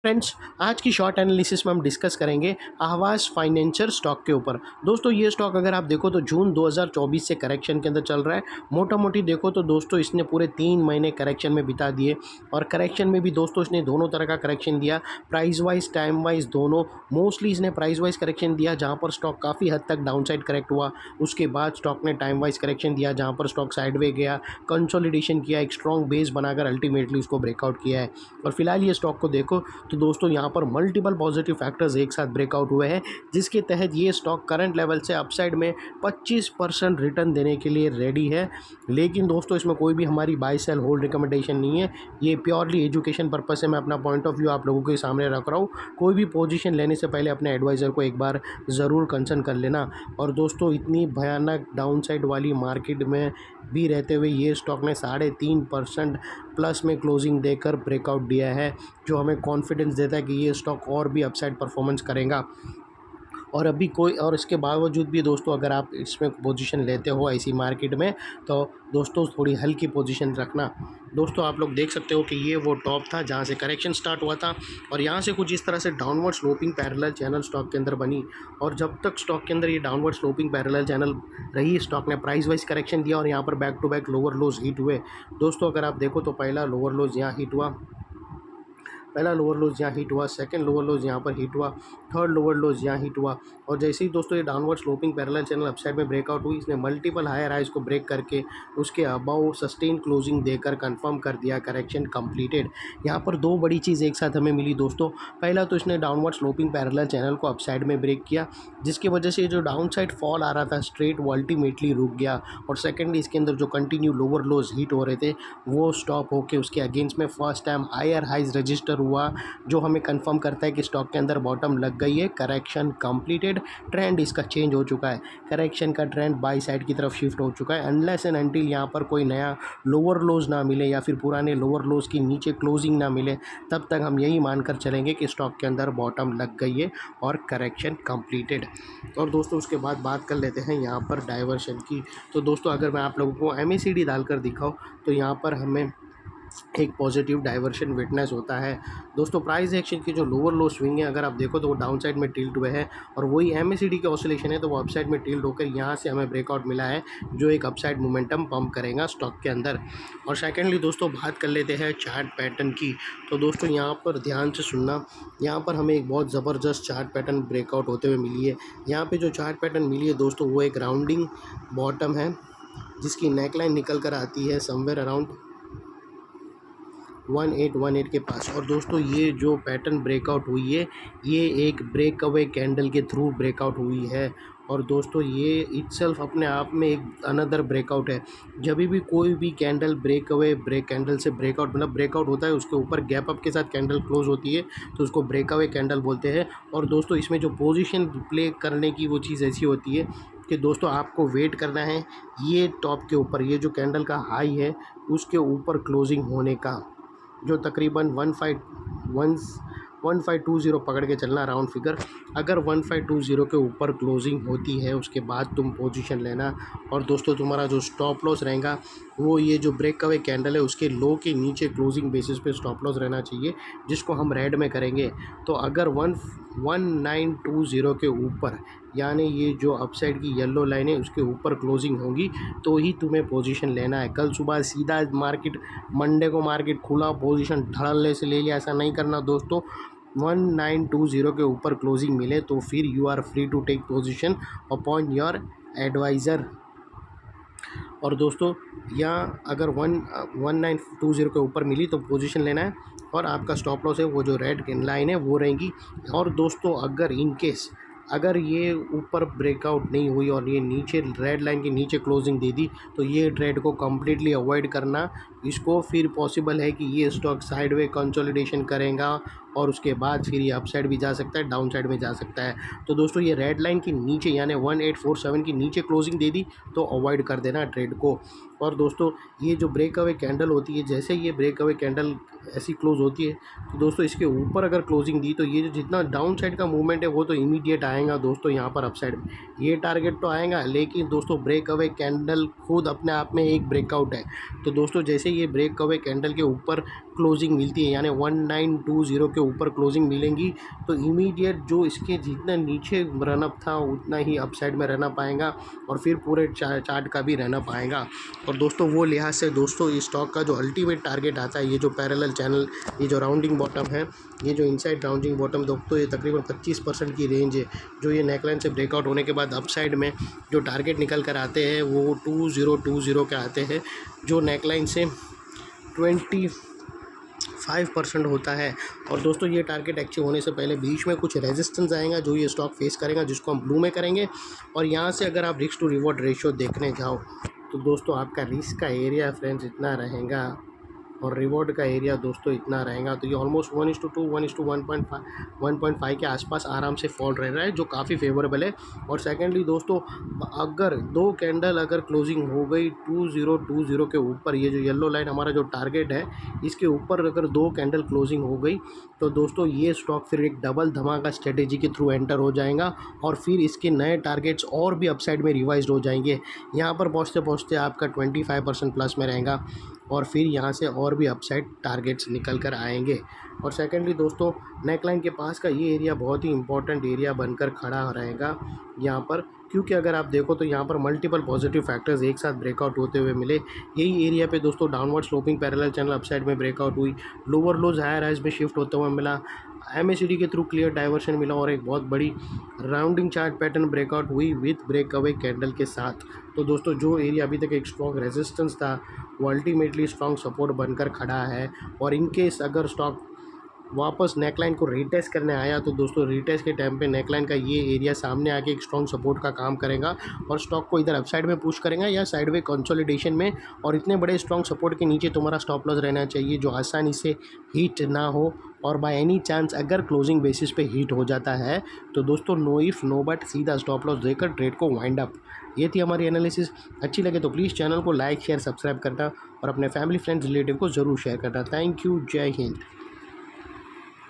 Friends, आज की short analysis में हम डिस्कस करेंगे आवास फाइनेंसर स्टॉक के ऊपर। दोस्तों ये स्टॉक अगर आप देखो तो जून 2024 से करेक्शन के अंदर चल रहा है। मोटा मोटी देखो तो दोस्तों इसने पूरे 3 महीने करेक्शन में बिता दिए और करेक्शन में भी दोस्तों इसने दोनों तरह का करेक्शन दिया, प्राइस वाइज टाइम वाइज दोनों। मोस्टली इसने प्राइस वाइज करेक्शन दिया जहाँ पर स्टॉक काफ़ी हद तक डाउन साइड करेक्ट हुआ। उसके बाद स्टॉक ने टाइम वाइज करेक्शन दिया जहाँ पर स्टॉक साइडवे गया, कंसोलिडेशन किया, एक स्ट्रॉन्ग बेस बनाकर अल्टीमेटली उसको ब्रेकआउट किया है। और फिलहाल ये स्टॉक को देखो तो दोस्तों यहाँ पर मल्टीपल पॉजिटिव फैक्टर्स एक साथ ब्रेकआउट हुए हैं, जिसके तहत ये स्टॉक करंट लेवल से अपसाइड में 25% रिटर्न देने के लिए रेडी है। लेकिन दोस्तों इसमें कोई भी हमारी बाय सेल होल्ड रिकमेंडेशन नहीं है, ये प्योरली एजुकेशन पर्पस से मैं अपना पॉइंट ऑफ व्यू आप लोगों के सामने रख रहा हूँ। कोई भी पोजीशन लेने से पहले अपने एडवाइज़र को एक बार ज़रूर कंसर्न कर लेना। और दोस्तों इतनी भयानक डाउनसाइड वाली मार्केट में भी रहते हुए ये स्टॉक ने 3.5% प्लस में क्लोजिंग देकर ब्रेकआउट दिया है, जो हमें कॉन्फिडेंस देता है कि ये स्टॉक और भी अपसाइड परफॉर्मेंस करेगा। और अभी कोई और इसके बावजूद भी दोस्तों अगर आप इसमें पोजीशन लेते हो ऐसी मार्केट में तो दोस्तों थोड़ी हल्की पोजीशन रखना। दोस्तों आप लोग देख सकते हो कि ये वो टॉप था जहाँ से करेक्शन स्टार्ट हुआ था और यहाँ से कुछ इस तरह से downward sloping parallel channel stock के अंदर बनी। और जब तक स्टॉक के अंदर ये डाउनवर्ड स्लोपिंग पैरेलल चैनल रही, स्टॉक ने प्राइस वाइज करेक्शन दिया और यहाँ पर back to back lower lows hit हुए। दोस्तों अगर आप देखो तो पहला लोअर लोज यहाँ हिट हुआ, पहला लोअर लोज यहाँ हिट हुआ, सेकंड लोअर लोज यहाँ पर हिट हुआ, थर्ड लोअर लोज यहाँ हिट हुआ। और जैसे ही दोस्तों ये downward sloping parallel channel upside में ब्रेकआउट हुई, इसने मल्टीपल हायर हाइज को ब्रेक करके उसके अबाउ सस्टेन क्लोजिंग देकर कंफर्म कर दिया करेक्शन कंप्लीटेड। यहाँ पर दो बड़ी चीज़ एक साथ हमें मिली दोस्तों। पहला तो इसने डाउनवर्ड स्लोपिंग पैरेलल चैनल को अपसाइड में ब्रेक किया, जिसकी वजह से जो डाउन साइड फॉल आ रहा था स्ट्रेट वो अल्टीमेटली रुक गया। और सेकेंडली इसके अंदर जो कंटिन्यू लोअर लोज हिट हो रहे थे वो स्टॉप होके उसके अगेंस्ट में first time higher highs register हुआ, जो हमें कंफर्म करता है कि स्टॉक के अंदर बॉटम लग गई है, करेक्शन कंप्लीटेड, ट्रेंड इसका चेंज हो चुका है, करेक्शन का ट्रेंड बाई साइड की तरफ शिफ्ट हो चुका है। अनलेस एंड अनटिल यहाँ पर कोई नया लोअर लोज ना मिले या फिर पुराने लोअर लोज की नीचे क्लोजिंग ना मिले, तब तक हम यही मानकर चलेंगे कि स्टॉक के अंदर बॉटम लग गई है और करेक्शन कंप्लीटेड। और दोस्तों उसके बाद बात कर लेते हैं यहाँ पर डाइवर्शन की। तो दोस्तों अगर मैं आप लोगों को MACD डालकर दिखाऊँ तो यहाँ पर हमें एक पॉजिटिव डाइवर्शन विटनेस होता है। दोस्तों प्राइस एक्शन की जो लोअर लो स्विंग है अगर आप देखो तो वो डाउन साइड में टिल्ट हुए हैं और वही MACD के ऑसिलेशन है तो वो अपसाइड में टिल्ट होकर यहाँ से हमें ब्रेकआउट मिला है, जो एक अपसाइड मोमेंटम पंप करेगा स्टॉक के अंदर। और सेकेंडली दोस्तों बात कर लेते हैं चार्ट पैटर्न की। तो दोस्तों यहाँ पर ध्यान से सुनना, यहाँ पर हमें एक बहुत ज़बरदस्त चार्ट पैटर्न ब्रेकआउट होते हुए मिली है। यहाँ पर जो चार्ट पैटर्न मिली है दोस्तों वो एक राउंडिंग बॉटम है, जिसकी नेकलाइन निकल कर आती है समवेयर अराउंड 1818 के पास। और दोस्तों ये जो पैटर्न ब्रेकआउट हुई है ये एक ब्रेक अवे कैंडल के थ्रू ब्रेकआउट हुई है। और दोस्तों ये इटसेल्फ अपने आप में एक अनदर ब्रेकआउट है। जब भी कोई भी candle break away break candle से ब्रेकआउट मतलब ब्रेकआउट होता है, उसके ऊपर गैप अप के साथ कैंडल क्लोज होती है तो उसको ब्रेक अवे कैंडल बोलते हैं। और दोस्तों इसमें जो पोजीशन प्ले करने की वो चीज़ ऐसी होती है कि दोस्तों आपको वेट करना है ये टॉप के ऊपर, ये जो कैंडल का हाई है उसके ऊपर क्लोजिंग होने का, जो तकरीबन 1520 पकड़ के चलना राउंड फिगर। अगर 1520 के ऊपर क्लोजिंग होती है उसके बाद तुम पोजीशन लेना। और दोस्तों तुम्हारा जो स्टॉप लॉस रहेगा वो ये जो ब्रेक अवे कैंडल है उसके लो के नीचे क्लोजिंग बेसिस पे स्टॉप लॉस रहना चाहिए, जिसको हम रेड में करेंगे। तो अगर 1920 के ऊपर यानी ये जो अपसाइड की येलो लाइन है उसके ऊपर क्लोजिंग होगी तो ही तुम्हें पोजीशन लेना है। कल सुबह सीधा मार्केट मंडे को मार्केट खुला पोजीशन धड़ल्ले से ले लिया, ऐसा नहीं करना दोस्तों। 1920 के ऊपर क्लोजिंग मिले तो फिर you are free to take position upon your advisor. और दोस्तों यहाँ अगर 1920 के ऊपर मिली तो पोजीशन लेना है और आपका स्टॉप लॉस है वो जो रेड लाइन है वो रहेगी। और दोस्तों अगर इन केस अगर ये ऊपर ब्रेकआउट नहीं हुई और ये नीचे रेड लाइन के नीचे क्लोजिंग दे दी तो ये ट्रेड को कम्प्लीटली अवॉइड करना। इसको फिर पॉसिबल है कि ये स्टॉक साइडवे कंसोलिडेशन करेगा और उसके बाद फिर ये अपसाइड भी जा सकता है, डाउन साइड में जा सकता है। तो दोस्तों ये रेड लाइन के नीचे यानी 1847 की नीचे क्लोजिंग दे दी तो अवॉइड कर देना ट्रेड को। और दोस्तों ये जो ब्रेक अवे कैंडल होती है, जैसे ये ब्रेक अवे कैंडल ऐसी क्लोज होती है तो दोस्तों इसके ऊपर अगर क्लोजिंग दी तो ये जो जितना डाउन साइड का मूवमेंट है वो तो इमीडिएट आएगा दोस्तों यहाँ पर अपसाइड में, ये टारगेट तो आएगा। लेकिन दोस्तों ब्रेक अवे कैंडल खुद अपने आप में एक ब्रेकआउट है। तो दोस्तों जैसे ये ब्रेक अवे कैंडल के ऊपर क्लोजिंग मिलती है यानी 1920 के ऊपर क्लोजिंग मिलेंगी तो इमीडिएट जो इसके जितना नीचे रनअप था उतना ही अपसाइड में रहना पाएगा और फिर पूरे चार्ट का भी रहना पाएगा। और दोस्तों वो लिहाज से दोस्तों इस स्टॉक का जो अल्टीमेट टारगेट आता है, ये जो पैरेलल चैनल, ये जो राउंडिंग बॉटम है, ये जो इनसाइड राउंडिंग बॉटम दोस्तों ये तकरीबन 25% की रेंज है। जो ये नेकलाइन से ब्रेकआउट होने के बाद अपसाइड में जो टारगेट निकल कर आते हैं वो 2020 के आते हैं, जो नेकलाइन से 25% होता है। और दोस्तों ये टारगेट अचीव होने से पहले बीच में कुछ रेजिस्टेंस आएगा जो ये स्टॉक फेस करेगा, जिसको हम ब्लू में करेंगे। और यहाँ से अगर आप रिस्क टू रिवॉर्ड रेशियो देखने जाओ तो दोस्तों आपका रिस्क का एरिया फ्रेंड्स इतना रहेगा और रिवॉर्ड का एरिया दोस्तों इतना रहेगा, तो ये ऑलमोस्ट 1:2 1:1.5 के आसपास आराम से फॉल रह रहा है, जो काफ़ी फेवरेबल है। और सेकेंडली दोस्तों अगर दो कैंडल अगर क्लोजिंग हो गई 2020 के ऊपर, ये जो येलो लाइन हमारा जो टारगेट है इसके ऊपर अगर दो कैंडल क्लोजिंग हो गई तो दोस्तों ये स्टॉक फिर एक डबल धमाका स्ट्रेटेजी के थ्रू एंटर हो जाएगा और फिर इसके नए टारगेट्स और भी अपसाइड में रिवाइज हो जाएंगे। यहाँ पर पहुँचते पहुँचते आपका 25% प्लस में रहेगा और फिर यहाँ से और भी अपसाइड टारगेट्स निकल कर आएंगे। और सेकेंडली दोस्तों नेकलाइन के पास का ये एरिया बहुत ही इंपॉर्टेंट एरिया बनकर खड़ा रहेगा यहाँ पर, क्योंकि अगर आप देखो तो यहाँ पर मल्टीपल पॉजिटिव फैक्टर्स एक साथ ब्रेकआउट होते हुए मिले। यही एरिया पे दोस्तों downward sloping parallel channel upside में ब्रेकआउट हुई, लोअर लोज हायर हाइज में शिफ्ट होते हुए मिला, MACD के थ्रू क्लियर डाइवर्शन मिला और एक बहुत बड़ी राउंडिंग चार्ट पैटर्न ब्रेकआउट हुई विथ ब्रेकअवे कैंडल के साथ। तो दोस्तों जो एरिया अभी तक एक स्ट्रॉन्ग रेजिस्टेंस था वो अल्टीमेटली स्ट्रॉन्ग सपोर्ट बनकर खड़ा है। और इनकेस अगर स्टॉक वापस नेकलाइन को रीटेस्ट करने आया तो दोस्तों रीटेस्ट के टाइम पे नेकलाइन का ये एरिया सामने आके एक स्ट्रॉन्ग सपोर्ट का काम करेगा और स्टॉक को इधर अपसाइड में पुश करेगा या साइडवे कंसोलिडेशन में। और इतने बड़े स्ट्रॉन्ग सपोर्ट के नीचे तुम्हारा स्टॉप लॉस रहना चाहिए जो आसानी से हिट ना हो, और बाय एनी चांस अगर क्लोजिंग बेसिस पे हिट हो जाता है तो दोस्तों नो इफ नो बट सीधा स्टॉप लॉस देकर ट्रेड को वाइंड अप। ये थी हमारी एनालिसिस। अच्छी लगे तो प्लीज़ चैनल को लाइक शेयर सब्सक्राइब करना और अपने फैमिली फ्रेंड्स रिलेटिव को ज़रूर शेयर करना। थैंक यू, जय हिंद।